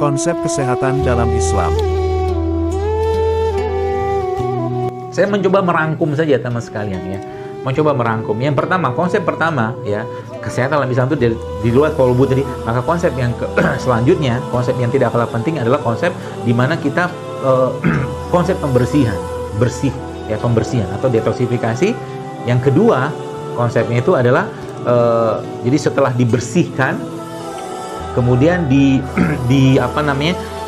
Konsep kesehatan dalam Islam. Saya mencoba merangkum saja teman sekalian ya. Mencoba merangkum. Yang pertama, konsep pertama ya, kesehatan dalam Islam itu di luar kolbu tadi. Maka konsep yang selanjutnya, konsep yang tidak kalah penting adalah konsep di mana kita konsep pembersihan, bersih ya, pembersihan atau detoksifikasi. Yang kedua, konsepnya itu adalah jadi setelah dibersihkan, kemudian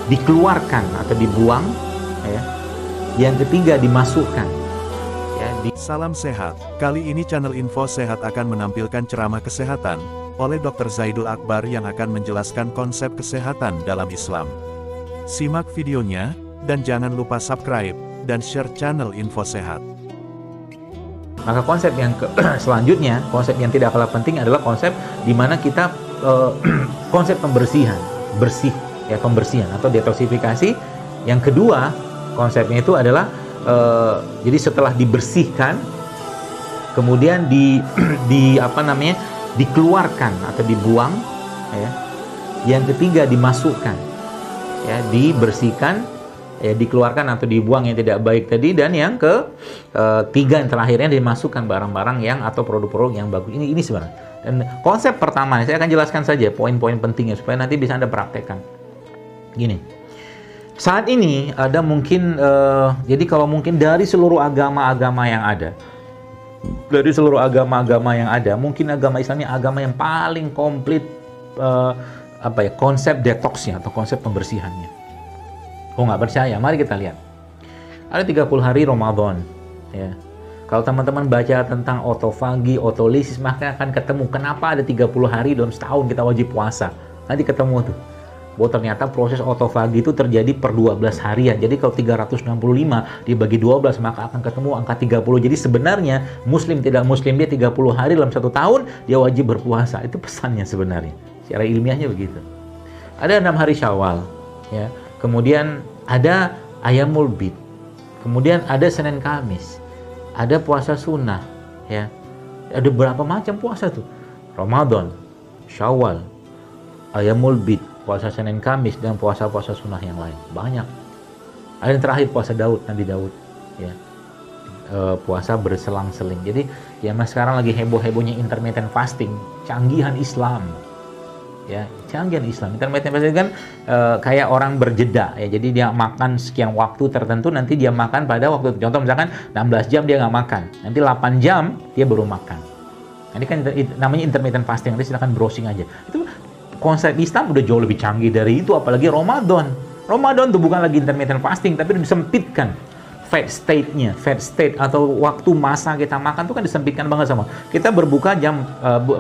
dikeluarkan atau dibuang ya. Yang ketiga dimasukkan ya, Salam sehat. Kali ini channel Info Sehat akan menampilkan ceramah kesehatan oleh Dr. Zaidul Akbar yang akan menjelaskan konsep kesehatan dalam Islam. Simak videonya dan jangan lupa subscribe dan share channel Info Sehat. Maka konsep yang selanjutnya, konsep yang tidak kalah penting adalah konsep di mana kita konsep pembersihan, bersih ya, pembersihan atau detoksifikasi. Yang kedua, konsepnya itu adalah jadi setelah dibersihkan, kemudian dikeluarkan atau dibuang ya. Yang ketiga dimasukkan ya, dibersihkan ya, dikeluarkan atau dibuang yang tidak baik tadi, dan yang ketiga yang terakhirnya dimasukkan barang-barang yang atau produk-produk yang bagus. Ini sebenarnya. Dan konsep pertama saya akan jelaskan saja poin-poin pentingnya supaya nanti bisa Anda praktekkan. Gini. Saat ini ada mungkin jadi kalau mungkin dari seluruh agama-agama yang ada, mungkin agama Islam ini agama yang paling komplit konsep detoksnya atau konsep pembersihannya. Oh, nggak percaya? Mari kita lihat. Ada 30 hari Ramadan ya. Kalau teman-teman baca tentang otofagi, otolisis, maka akan ketemu kenapa ada 30 hari dalam setahun kita wajib puasa. Nanti ketemu tuh. Bahwa ternyata proses otofagi itu terjadi per 12 harian. Jadi kalau 365 dibagi 12 maka akan ketemu angka 30. Jadi sebenarnya muslim tidak muslim dia 30 hari dalam satu tahun dia wajib berpuasa. Itu pesannya sebenarnya. Secara ilmiahnya begitu. Ada 6 hari Syawal ya. Kemudian ada Ayamul Bid. Kemudian ada Senin Kamis. Ada puasa sunnah ya. Ada berapa macam puasa tuh? Ramadan, Syawal, Ayamul Bid, puasa Senin Kamis, dan puasa-puasa sunnah yang lain. Banyak. Ada yang terakhir puasa Daud, Nabi Daud ya. Puasa berselang-seling. Jadi ya mas sekarang lagi heboh-hebohnya intermittent fasting, canggihan Islam. Ya, canggihan Islam. Intermittent fasting kan kayak orang berjeda ya. Jadi dia makan sekian waktu tertentu, nanti dia makan pada waktu, contoh misalkan 16 jam dia nggak makan, nanti 8 jam dia baru makan. Ini kan namanya intermittent fasting. Nanti silakan browsing aja. Itu konsep Islam udah jauh lebih canggih dari itu, apalagi Ramadan. Ramadan itu bukan lagi intermittent fasting, tapi disempitkan fat state atau waktu masa kita makan tuh kan disempitkan banget sama. Kita berbuka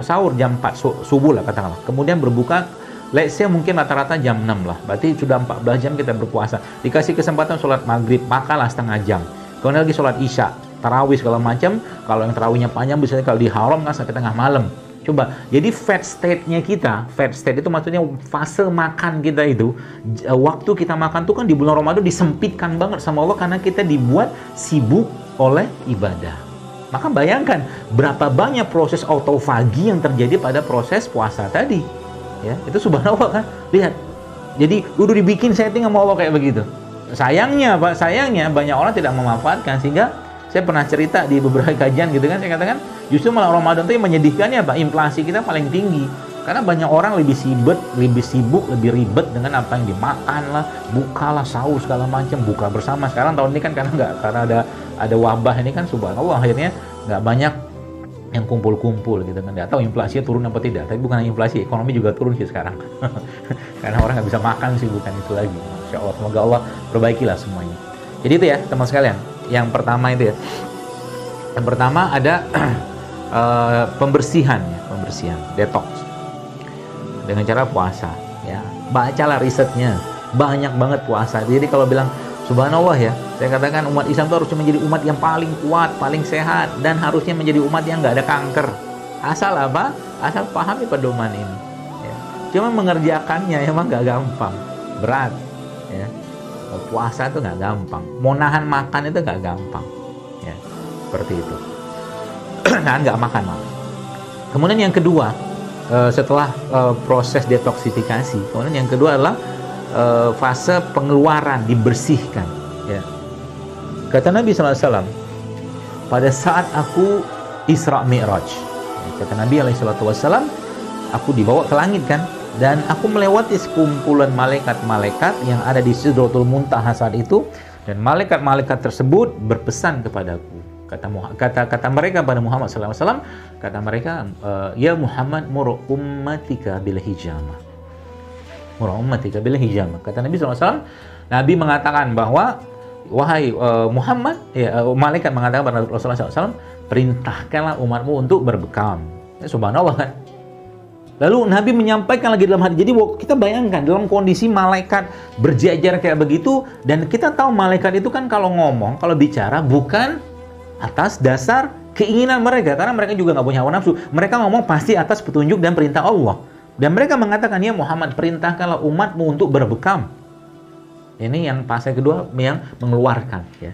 sahur jam 4 subuh lah katakanlah. Kemudian berbuka let's say mungkin rata-rata jam 6 lah. Berarti sudah 14 jam kita berpuasa. Dikasih kesempatan sholat maghrib, makanlah setengah jam. Kemudian lagi sholat isya, tarawih segala macam. Kalau yang tarawihnya panjang biasanya kalau di haram kan sampai tengah malam. Coba, jadi fat state itu maksudnya fase makan kita itu, waktu kita makan tuh kan di bulan Ramadan disempitkan banget sama Allah karena kita dibuat sibuk oleh ibadah. Maka bayangkan berapa banyak proses autofagi yang terjadi pada proses puasa tadi. Ya, itu subhanallah kan. Lihat. Jadi udah dibikin setting sama Allah kayak begitu. Sayangnya banyak orang tidak memanfaatkan, sehingga saya pernah cerita di beberapa kajian gitu kan, saya katakan justru malah Ramadan itu yang menyedihkannya inflasi kita paling tinggi. Karena banyak orang lebih sibuk, lebih ribet dengan apa yang dimakan lah, bukalah sahur segala macam, buka bersama. Sekarang tahun ini kan karena ada wabah ini kan subhanallah akhirnya nggak banyak yang kumpul-kumpul gitu kan. Nggak tahu inflasinya turun apa tidak, tapi bukan inflasi, ekonomi juga turun sih sekarang. Karena orang nggak bisa makan sih, bukan itu lagi. Masya Allah, semoga Allah perbaikilah semuanya. Jadi itu ya teman sekalian. Yang pertama itu ya. Yang pertama ada pembersihan, detox dengan cara puasa. Ya, bacalah risetnya, banyak banget puasa. Jadi kalau bilang subhanallah ya, saya katakan umat Islam itu harusnya menjadi umat yang paling kuat, paling sehat, dan harusnya menjadi umat yang nggak ada kanker. Asal apa? Asal pahami pedoman ini. Ya. Cuma mengerjakannya emang nggak gampang, berat. Ya. Puasa itu nggak gampang, mau nahan makan itu nggak gampang, ya seperti itu. Nahan nggak makan malah. Kemudian yang kedua, setelah proses detoksifikasi, kemudian yang kedua adalah fase pengeluaran, dibersihkan. Ya. Kata Nabi SAW, pada saat aku Isra Mi'raj, kata Nabi SAW, aku dibawa ke langit kan, dan aku melewati sekumpulan malaikat-malaikat yang ada di Sidratul Muntaha saat itu, dan malaikat-malaikat tersebut berpesan kepadaku. Kata mereka pada Muhammad SAW, kata mereka, ya Muhammad, mur ummatika bil hijamah. Mur ummatika bil hijamah. Kata Nabi SAW, Nabi mengatakan bahwa, wahai Muhammad, ya, malaikat mengatakan kepada Rasulullah SAW, perintahkanlah umatmu untuk berbekam. Ya, subhanallah kan. Lalu Nabi menyampaikan lagi dalam hadis. Jadi kita bayangkan dalam kondisi malaikat berjejer kayak begitu, dan kita tahu malaikat itu kan kalau ngomong, kalau bicara bukan atas dasar keinginan mereka, karena mereka juga nggak punya hawa nafsu. Mereka ngomong pasti atas petunjuk dan perintah Allah. Dan mereka mengatakan, ya Muhammad, perintahkanlah umatmu untuk berbekam. Ini yang fase kedua, yang mengeluarkan. Ya.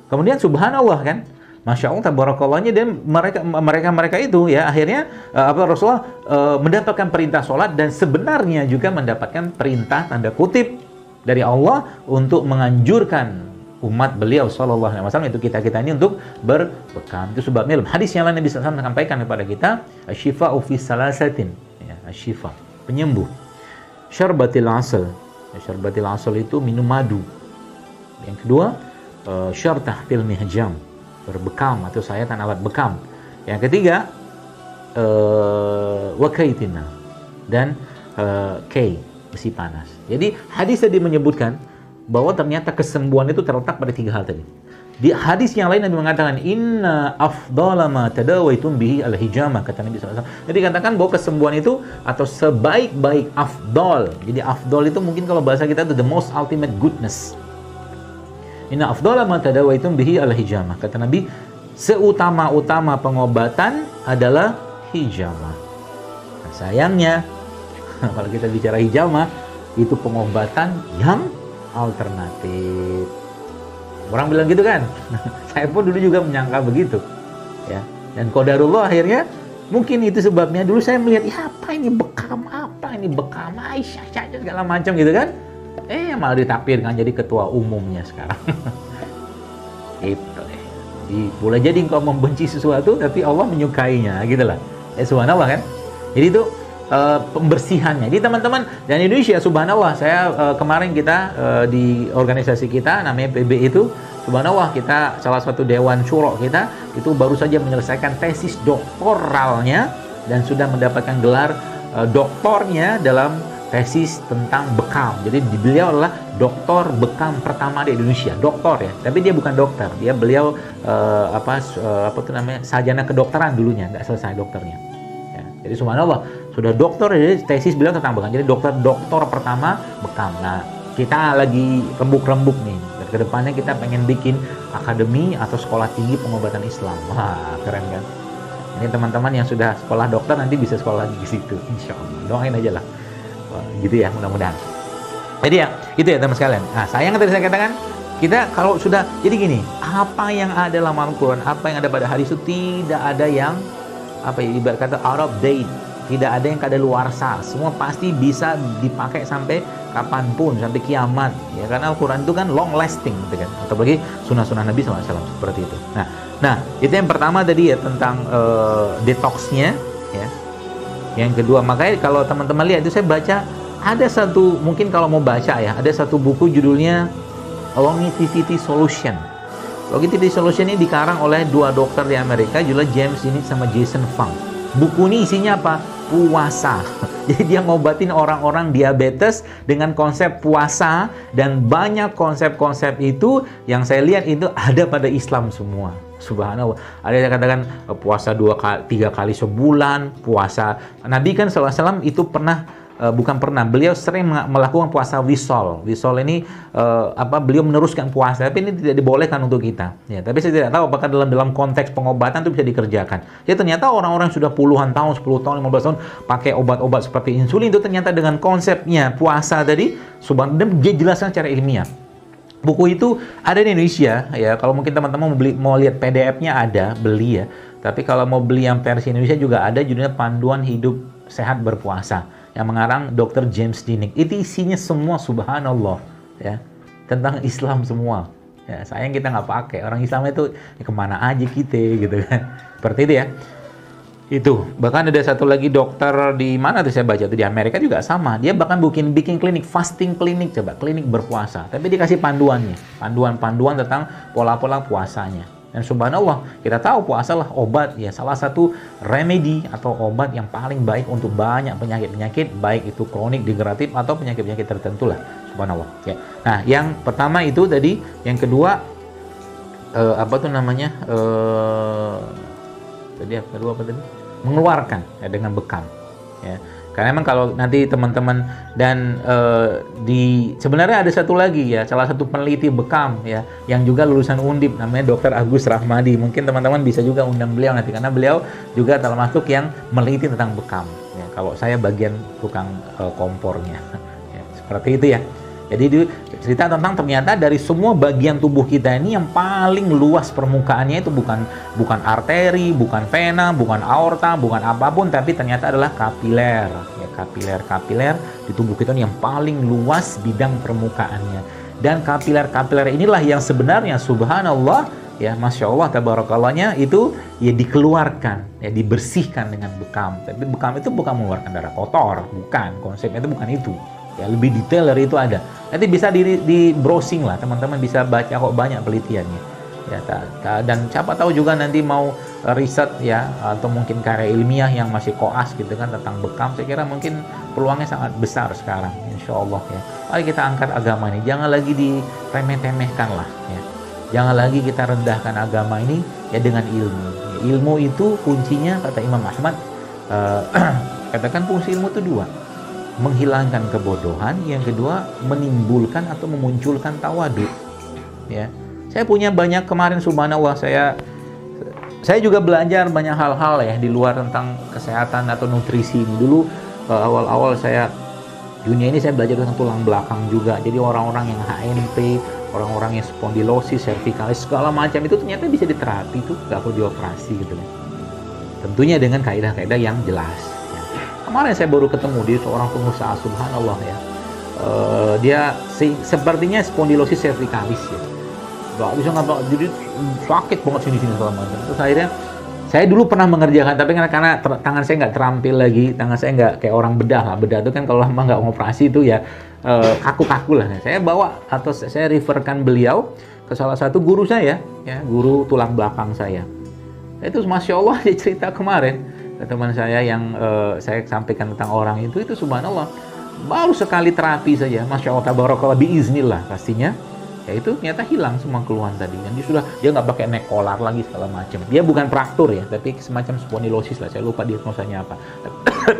Kemudian subhanallah kan, Masya Allah, tabarakallahnya, dan mereka itu ya akhirnya Rasulullah mendapatkan perintah sholat, dan sebenarnya juga mendapatkan perintah tanda kutip dari Allah untuk menganjurkan umat beliau sallallahu alaihi wasallam, itu kita ini untuk berbekam. Itu sebabnya dalam hadis yang lain Nabi SAW sampaikan kepada kita, asy-syifa'u fi salasatin, ya, asy-syifa, penyembuh. Syarbatil asal. Syarbatil asal itu minum madu. Yang kedua, syartah fil mihjam, berbekam atau sayatan alat bekam. Yang ketiga, wakaitina, dan kay, besi panas. Jadi hadis tadi menyebutkan bahwa ternyata kesembuhan itu terletak pada 3 hal tadi. Di hadis yang lain Nabi mengatakan, inna afdala ma tadawaitum bihi al-hijamah, kata Nabi SAW. Jadi katakan bahwa kesembuhan itu, atau sebaik-baik afdal. Jadi afdal itu mungkin kalau bahasa kita itu the most ultimate goodness. Inna afdala ma tadawaitum bihi al-hijamah, kata Nabi, seutama-utama pengobatan adalah hijamah. Nah, sayangnya kalau kita bicara hijamah, itu pengobatan yang alternatif. Orang bilang gitu kan. Saya pun dulu juga menyangka begitu. Ya. Dan qadarullah akhirnya, mungkin itu sebabnya dulu saya melihat, ya apa ini bekam, Aisyah segala macam gitu kan. Malah ditapirkan jadi ketua umumnya sekarang. Itu deh. Jadi boleh jadi engkau membenci sesuatu, tapi Allah menyukainya, gitulah. Subhanallah kan. Jadi itu pembersihannya. Jadi teman-teman dan Indonesia, subhanallah, saya kemarin kita di organisasi kita namanya PB itu, subhanallah, kita salah satu dewan syuro kita itu baru saja menyelesaikan tesis doktoralnya dan sudah mendapatkan gelar doktornya dalam tesis tentang bekam. Jadi beliau adalah doktor bekam pertama di Indonesia, doktor ya. Tapi dia bukan dokter, beliau sarjana kedokteran dulunya, nggak selesai dokternya. Ya. Jadi subhanallah, sudah dokter, jadi tesis beliau tentang bekam. Jadi doktor pertama bekam. Nah, kita lagi rembuk-rembuk nih. Dan kedepannya kita pengen bikin akademi atau sekolah tinggi pengobatan Islam. Wah, keren kan? Ini teman-teman yang sudah sekolah dokter nanti bisa sekolah lagi di situ, insya Allah. Doain aja lah. Wah, gitu ya, mudah-mudahan. Jadi ya, itu ya teman sekalian. Nah, sayang tadi saya katakan, kita kalau sudah, jadi gini, apa yang ada dalam Al-Quran, apa yang ada pada hadis itu tidak ada yang, ibarat kata out of date. Tidak ada yang kadaluarsa, semua pasti bisa dipakai sampai kapanpun, sampai kiamat. Ya, karena Al-Quran itu kan long lasting, gitu kan. Atau lagi sunnah-sunnah Nabi SAW seperti itu. Nah, itu yang pertama tadi ya tentang detoxnya. Ya. Yang kedua, makanya kalau teman-teman lihat itu saya baca ada satu, mungkin kalau mau baca ya, ada satu buku judulnya Longevity Solution. Longevity Solution ini dikarang oleh 2 dokter di Amerika, judulnya James Dinnick sama Jason Fung. Buku ini isinya apa? Puasa. Jadi dia ngobatin orang-orang diabetes dengan konsep puasa, dan banyak konsep-konsep itu yang saya lihat itu ada pada Islam semua. Subhanallah. Ada yang katakan puasa 3 kali sebulan, puasa. Nabi kan SAW itu beliau sering melakukan puasa wisol. Wisol ini beliau meneruskan puasa, tapi ini tidak dibolehkan untuk kita. Ya, tapi saya tidak tahu apakah dalam konteks pengobatan itu bisa dikerjakan. Ya ternyata orang-orang sudah puluhan tahun, 10 tahun, 15 tahun pakai obat-obat seperti insulin itu ternyata dengan konsepnya puasa tadi, subhanallah, dia jelaskan secara ilmiah. Buku itu ada di Indonesia ya. Kalau mungkin teman-teman mau lihat PDF-nya ada, beli ya. Tapi kalau mau beli yang versi Indonesia juga ada, judulnya Panduan Hidup Sehat Berpuasa. yang mengarang Dr. James Dinnick. Itu isinya semua subhanallah ya, tentang Islam semua. Ya, sayang kita nggak pakai. Orang Islam itu ya kemana aja kita gitu kan. Seperti itu ya. Itu bahkan ada satu lagi dokter di mana tuh saya baca tuh di Amerika juga sama. Dia bahkan bikin klinik fasting klinik, coba klinik berpuasa. Tapi dikasih panduannya, panduan tentang pola-pola puasanya. Dan subhanallah kita tahu puasa lah obat ya, salah satu remedi atau obat yang paling baik untuk banyak penyakit-penyakit, baik itu kronik, degeneratif atau penyakit-penyakit tertentu lah. Subhanallah. Ya. Nah yang pertama itu tadi, yang kedua apa tuh namanya? Kedua apa tadi? Mengeluarkan ya, dengan bekam ya. Karena memang kalau nanti teman-teman dan sebenarnya ada satu lagi ya, salah satu peneliti bekam ya yang juga lulusan Undip, namanya Dr. Agus Rahmadi. Mungkin teman-teman bisa juga undang beliau nanti karena beliau juga termasuk yang meneliti tentang bekam ya. Kalau saya bagian tukang kompornya ya, seperti itu ya. Jadi dia cerita tentang ternyata dari semua bagian tubuh kita ini yang paling luas permukaannya itu bukan arteri, bukan vena, bukan aorta, bukan apapun, tapi ternyata adalah kapiler. Ya, kapiler di tubuh kita ini yang paling luas bidang permukaannya. Dan kapiler inilah yang sebenarnya subhanallah ya, masya Allah tabarakallahnya itu ya dikeluarkan, ya dibersihkan dengan bekam. Tapi bekam itu bukan mengeluarkan darah kotor, bukan, konsepnya itu bukan itu. Ya, lebih detail dari itu ada. Nanti bisa di browsing lah, teman-teman bisa baca kok banyak penelitiannya. Ya, dan siapa tahu juga nanti mau riset ya, atau mungkin karya ilmiah yang masih koas gitu kan tentang bekam. Saya kira mungkin peluangnya sangat besar sekarang, insya Allah ya. Mari kita angkat agama ini, jangan lagi diremeh-temehkan lah ya. Jangan lagi kita rendahkan agama ini ya dengan ilmu. Ya, ilmu itu kuncinya kata Imam Ahmad, katakan fungsi ilmu itu dua. Menghilangkan kebodohan, yang kedua menimbulkan atau memunculkan tawadu ya. Saya punya banyak kemarin subhanallah, saya juga belajar banyak hal-hal ya di luar tentang kesehatan atau nutrisi ini. Dulu awal-awal saya dunia ini saya belajar tentang tulang belakang juga. Jadi orang-orang yang HNP, orang-orang yang spondilosis, cervikalis segala macam itu ternyata bisa diterapi, itu nggak perlu dioperasi gitu kan. Tentunya dengan kaidah-kaidah yang jelas. Kemarin saya baru ketemu dia seorang pengusaha subhanallah ya. Dia sepertinya spondilosis cervicalis ya. Gak bisa ngapa, jadi sakit banget sini segala macam. Terus akhirnya saya dulu pernah mengerjakan, tapi karena tangan saya nggak terampil lagi, tangan saya nggak kayak orang bedah lah. Bedah itu kan kalau lama nggak ngoperasi itu ya kaku-kaku lah. Saya bawa atau saya referkan beliau ke salah satu guru saya ya, guru tulang belakang saya. Itu masya Allah dia cerita kemarin. Teman saya yang saya sampaikan tentang orang itu subhanallah baru sekali terapi saja, masya Allah tabarakallah biiznillah pastinya ya, itu ternyata hilang semua keluhan tadi. Dan dia nggak pakai neck collar lagi segala macam. Dia bukan fraktur ya, tapi semacam spondilosis lah, saya lupa diagnosanya apa.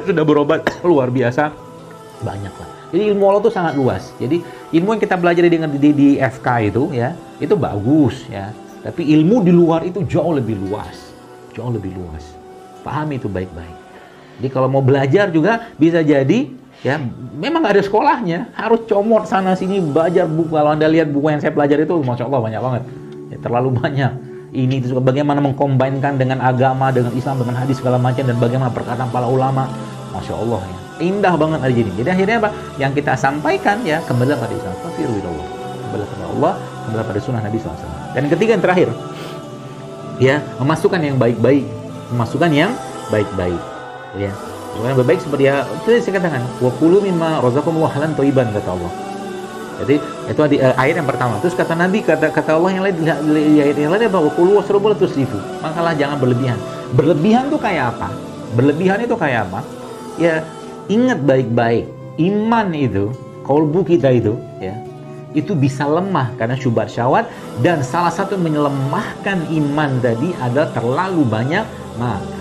Sudah berobat luar biasa banyak lah. Jadi ilmu Allah itu sangat luas. Jadi ilmu yang kita belajar di FK itu ya, itu bagus ya, tapi ilmu di luar itu jauh lebih luas, jauh lebih luas. Pahami itu baik-baik. Jadi kalau mau belajar juga bisa jadi ya memang nggak ada sekolahnya, harus comot sana sini belajar buku. Kalau Anda lihat buku yang saya pelajari itu masya Allah banyak banget ya, terlalu banyak. Ini itu juga bagaimana mengkombinkan dengan agama, dengan Islam, dengan hadis segala macam, dan bagaimana perkataan para ulama, masya Allah ya, indah banget hari ini. Jadi akhirnya apa yang kita sampaikan ya, kembali pada Islam, kembali pada Allah, kembali pada sunnah Nabi SAW. Dan ketiga yang terakhir ya, memasukkan yang baik-baik, memasukkan yang baik-baik ya. Yang baik-baik seperti ya itu saya katakan, wa kulu mimma razaqakumullah halalan thayyiban, kata Allah. Jadi itu ayat yang pertama. Terus kata Nabi, kata Allah yang lain di ayat yang lain apa? Wa kulu washrabu la tusrifu. Makalah jangan berlebihan. Berlebihan itu kayak apa? Berlebihan itu kayak apa? Ya, ingat baik-baik, iman itu, qalbu kita itu ya, itu bisa lemah karena syubhat syahwat, dan salah satu menyemahkan iman tadi adalah terlalu banyak makan.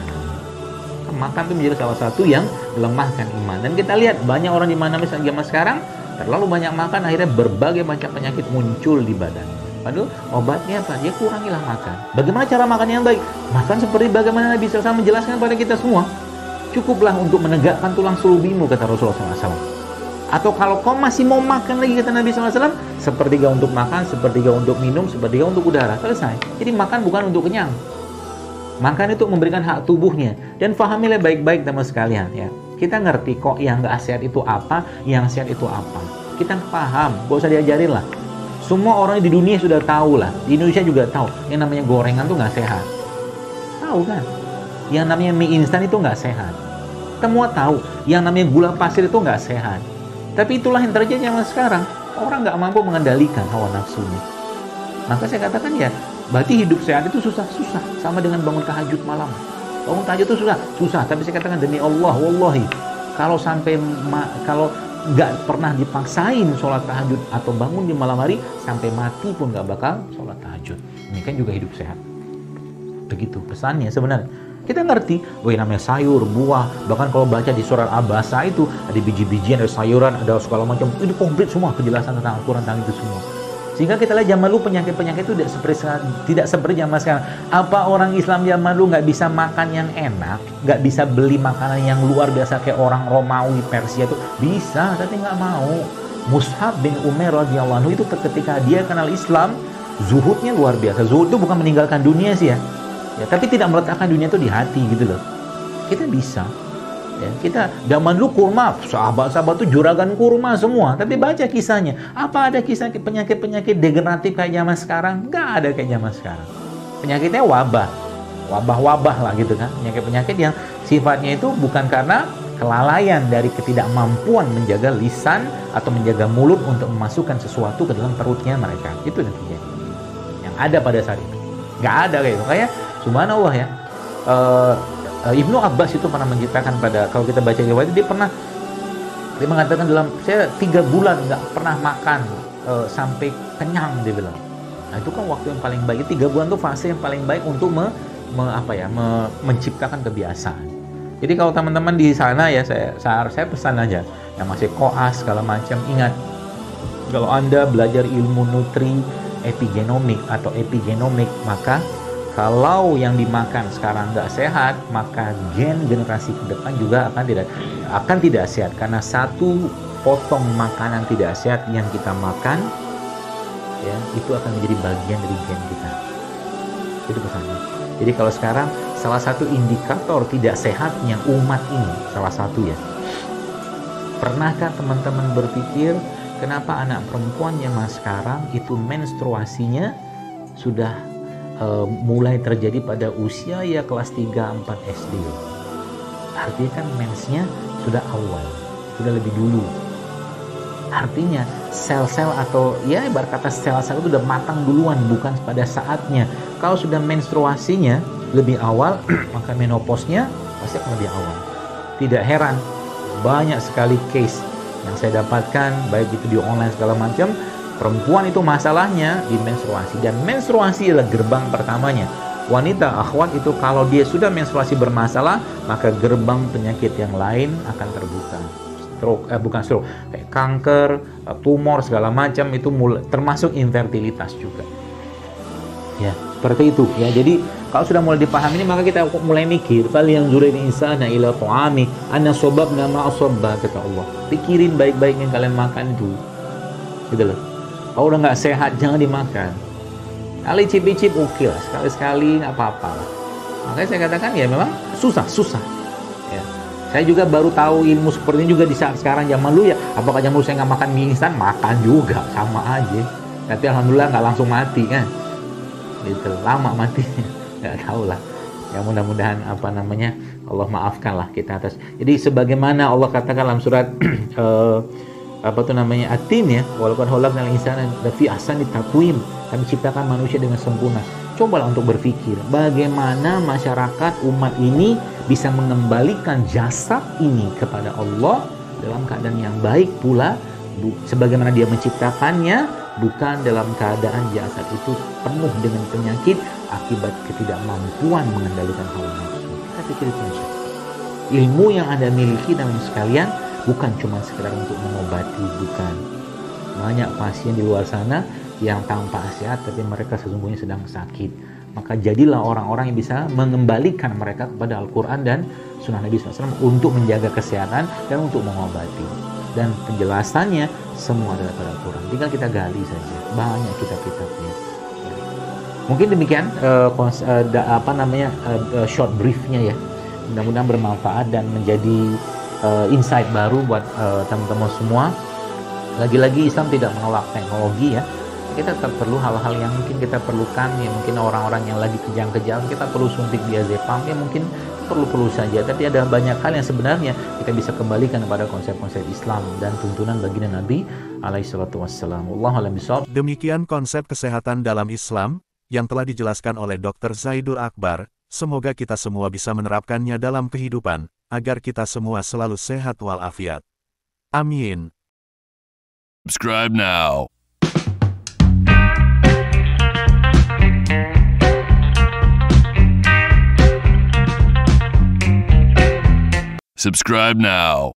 Makan itu menjadi salah satu yang melemahkan iman. Dan kita lihat banyak orang di mana misalnya zaman sekarang terlalu banyak makan, akhirnya berbagai macam penyakit muncul di badan. Padahal obatnya apa? Ya kurangilah makan. Bagaimana cara makan yang baik? Makan seperti bagaimana Nabi SAW menjelaskan kepada kita semua. Cukuplah untuk menegakkan tulang sulubimu, kata Rasulullah SAW. Atau kalau kau masih mau makan lagi, kata Nabi SAW, sepertiga untuk makan, sepertiga untuk minum, sepertiga untuk udara. Selesai. Jadi makan bukan untuk kenyang. Makan itu memberikan hak tubuhnya. Dan fahamilah baik-baik teman sekalian ya. Kita ngerti kok yang nggak sehat itu apa, yang sehat itu apa. Kita paham, gak usah diajarin lah. Semua orang di dunia sudah tahu lah. Di Indonesia juga tahu, yang namanya gorengan tuh nggak sehat. Tahu kan? Yang namanya mie instan itu nggak sehat. Semua tahu, yang namanya gula pasir itu nggak sehat. Tapi itulah yang terjadi zaman sekarang. Orang nggak mampu mengendalikan hawa nafsunya. Maka saya katakan ya, berarti hidup sehat itu susah-susah. Sama dengan bangun tahajud malam. Bangun tahajud itu susah. Tapi saya katakan demi Allah, wallahi, kalau nggak pernah dipaksain sholat tahajud atau bangun di malam hari, sampai mati pun nggak bakal sholat tahajud. Ini kan juga hidup sehat. Begitu pesannya sebenarnya. Kita ngerti, namanya sayur, buah, bahkan kalau baca di surat Abasa itu ada biji-bijian, ada sayuran, ada segala macam. Ini komplit semua penjelasan tentang Al-Quran tentang itu semua. Sehingga kita lihat zaman dulu penyakit-penyakit itu tidak seperti zaman sekarang. Apa orang Islam zaman dulu nggak bisa makan yang enak, nggak bisa beli makanan yang luar biasa kayak orang Romawi, Persia itu bisa, tapi nggak mau. Mus'ab bin Umair radhiyallahu anhu itu ketika dia kenal Islam, zuhudnya luar biasa. Zuhud itu bukan meninggalkan dunia sih ya, tapi tidak meletakkan dunia itu di hati gitu loh. Kita bisa. Ya, kita zaman dulu kurma, sahabat-sahabat itu juragan kurma semua. Tapi baca kisahnya, apa ada kisah penyakit-penyakit degeneratif kayak zaman sekarang? Nggak ada kayak zaman sekarang. Penyakitnya wabah lah gitu kan. Penyakit-penyakit yang sifatnya itu bukan karena kelalaian dari ketidakmampuan menjaga lisan atau menjaga mulut untuk memasukkan sesuatu ke dalam perutnya mereka. Itu yang terjadi. Yang ada pada saat itu. Nggak ada kayak itu. Kayak subhanallah ya. Ibnu Abbas itu pernah menciptakan kalau kita baca riwayat dia mengatakan saya 3 bulan nggak pernah makan sampai kenyang dia bilang. Nah itu kan waktu yang paling baik. 3 bulan itu fase yang paling baik untuk menciptakan kebiasaan. Jadi kalau teman-teman di sana ya saya pesan aja yang masih koas segala macam, ingat kalau Anda belajar ilmu nutri epigenomik atau epigenomik, maka kalau yang dimakan sekarang nggak sehat, maka generasi ke depan juga akan tidak sehat. Karena satu potong makanan tidak sehat yang kita makan, ya itu akan menjadi bagian dari gen kita. Itu pesannya. Jadi kalau sekarang salah satu indikator tidak sehatnya umat ini, salah satu ya. Pernahkah teman-teman berpikir kenapa anak perempuan zaman sekarang itu menstruasinya sudah mulai terjadi pada usia ya kelas 3-4 SD. Artinya kan mensnya sudah awal, sudah lebih dulu. Artinya sel-sel atau ya ibarat kata sel-sel itu udah matang duluan, bukan pada saatnya. Kalau sudah menstruasinya lebih awal, maka menopausnya pasti akan lebih awal. Tidak heran, banyak sekali case yang saya dapatkan, baik itu di online segala macam, perempuan itu masalahnya di menstruasi, dan menstruasi adalah gerbang pertamanya. Wanita akhwat itu kalau dia sudah menstruasi bermasalah, maka gerbang penyakit yang lain akan terbuka. Stroke, kayak kanker, tumor segala macam itu termasuk infertilitas juga. Ya, seperti itu ya. Jadi kalau sudah mulai dipahami ini, maka kita mulai mikir, fal yanzuril insana ila ta'ami anna sababna ma asabba, kata Allah. Pikirin baik-baik yang kalian makan itu. Gitu loh. Kalau udah nggak sehat, jangan dimakan. Kali cip-cip oke lah, sekali-sekali nggak apa-apa lah. Makanya saya katakan ya memang susah. Ya. Saya juga baru tahu ilmu seperti ini juga di saat sekarang zaman dulu ya. Apakah zaman dulu saya nggak makan mie instan? Makan juga, sama aja. Tapi alhamdulillah nggak langsung mati kan. Gitu, lama matinya. Nggak tahu lah. Ya mudah-mudahan Allah maafkan lah kita atas. Jadi sebagaimana Allah katakan dalam surat At-Tin ya, walaupun khalaqnal insana fi ahsani taqwim, kami ciptakan manusia dengan sempurna. Cobalah untuk berpikir bagaimana masyarakat umat ini bisa mengembalikan jasad ini kepada Allah dalam keadaan yang baik pula, sebagaimana dia menciptakannya, bukan dalam keadaan jasad itu penuh dengan penyakit akibat ketidakmampuan mengendalikan hawa nafsu. Kita pikir itu. Ilmu yang Anda miliki dalam sekalian bukan cuma sekedar untuk mengobati, bukan. Banyak pasien di luar sana yang tampak sehat tapi mereka sesungguhnya sedang sakit. Maka jadilah orang-orang yang bisa mengembalikan mereka kepada Al-Quran dan Sunnah Nabi SAW untuk menjaga kesehatan dan untuk mengobati. Dan penjelasannya semua adalah pada Al-Quran. Tinggal kita gali saja. Banyak kitab-kitabnya. Mungkin demikian short briefnya ya. Mudah-mudahan bermanfaat dan menjadi insight baru buat teman-teman semua. Lagi-lagi Islam tidak menolak teknologi ya. Kita tetap perlu hal-hal yang mungkin kita perlukan, ya mungkin orang-orang yang lagi kejang-kejang kita perlu suntik diazepam, ya mungkin perlu saja. Tapi ada banyak hal yang sebenarnya kita bisa kembalikan kepada konsep-konsep Islam dan tuntunan baginda Nabi alaihi salatu wassalam. Wallahu a'lam bishawab. Demikian konsep kesehatan dalam Islam yang telah dijelaskan oleh Dr. Zaidul Akbar. Semoga kita semua bisa menerapkannya dalam kehidupan, agar kita semua selalu sehat walafiat. Amin. Subscribe now. Subscribe now.